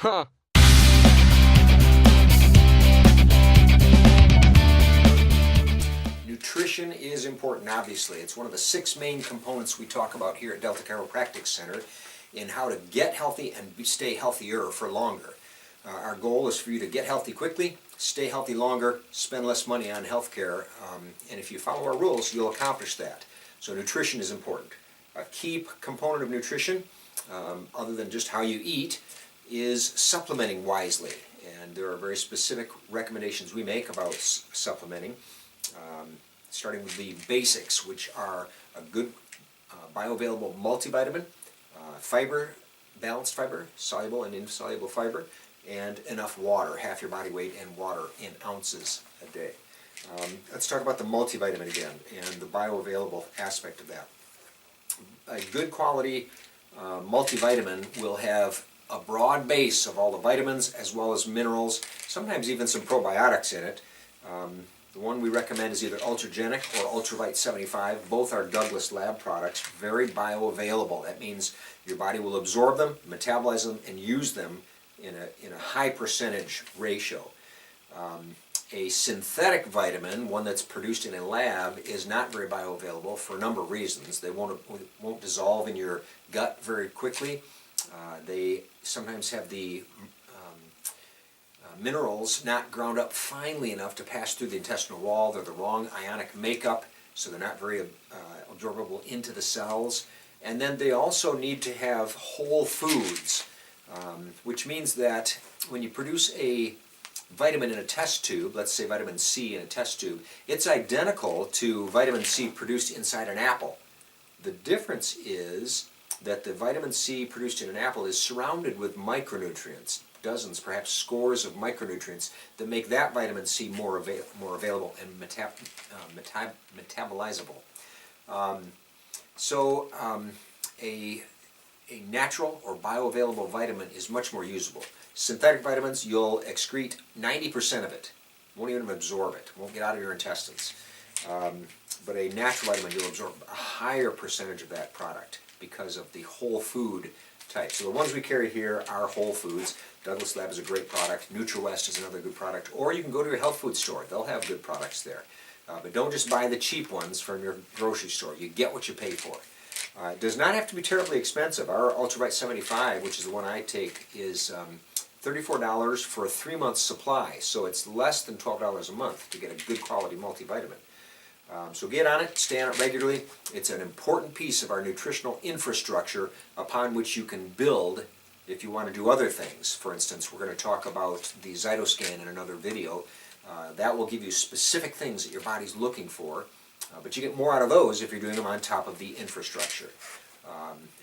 Huh. Nutrition is important, obviously. It's one of the 6 main components we talk about here at Delta Chiropractic Center in how to get healthy and stay healthier for longer. Our goal is for you to get healthy quickly, stay healthy longer, spend less money on health care, and if you follow our rules, you'll accomplish that. So nutrition is important. A key component of nutrition, other than just how you eat, is supplementing wisely. And there are very specific recommendations we make about supplementing. Starting with the basics, which are a good bioavailable multivitamin, fiber, balanced fiber, soluble and insoluble fiber, and enough water, half your body weight in water in ounces a day. Let's talk about the multivitamin again and the bioavailable aspect of that. A good quality multivitamin will have a broad base of all the vitamins as well as minerals, sometimes even some probiotics in it. The one we recommend is either Ultragenic or Ultravite 75. Both are Douglas Lab products, very bioavailable. That means your body will absorb them, metabolize them, and use them in a high percentage ratio. A synthetic vitamin, one that's produced in a lab, is not very bioavailable for a number of reasons. They won't dissolve in your gut very quickly. They sometimes have the minerals not ground up finely enough to pass through the intestinal wall. They're the wrong ionic makeup, so they're not very absorbable into the cells. And then they also need to have whole foods, which means that when you produce a vitamin in a test tube, let's say vitamin C in a test tube, it's identical to vitamin C produced inside an apple. The difference is that the vitamin C produced in an apple is surrounded with micronutrients, dozens, perhaps scores of micronutrients that make that vitamin C more available and metabolizable. A natural or bioavailable vitamin is much more usable. Synthetic vitamins, you'll excrete 90% of it. Won't even absorb it. Won't get out of your intestines. But a natural vitamin, you'll absorb a higher percentage of that product because of the whole food type. So the ones we carry here are whole foods. Douglas Lab is a great product. NutriWest is another good product. Or you can go to your health food store. They'll have good products there. But don't just buy the cheap ones from your grocery store. You get what you pay for. It does not have to be terribly expensive. Our Ultravite 75, which is the one I take, is $34 for a 3-month supply. So it's less than $12 a month to get a good quality multivitamin. So get on it, stay on it regularly. It's an important piece of our nutritional infrastructure upon which you can build if you want to do other things. For instance, we're going to talk about the Zytoscan in another video. That will give you specific things that your body's looking for, but you get more out of those if you're doing them on top of the infrastructure.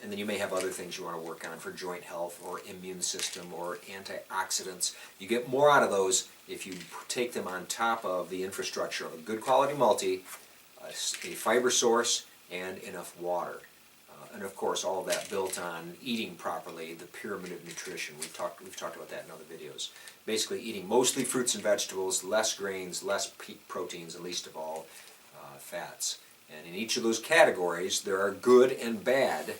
And then you may have other things you want to work on for joint health or immune system or antioxidants. You get more out of those if you take them on top of the infrastructure of a good quality multi, a fiber source, and enough water. And of course, all of that built on eating properly, the pyramid of nutrition. We've talked about that in other videos. Basically, eating mostly fruits and vegetables, less grains, less proteins, and least of all, fats. And in each of those categories, there are good and bad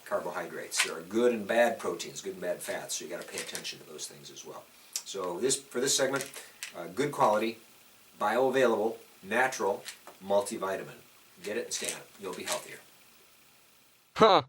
carbohydrates. There are good and bad proteins, good and bad fats. So you got to pay attention to those things as well. So for this segment, good quality, bioavailable, natural multivitamin. Get it and stay on it. You'll be healthier. Huh.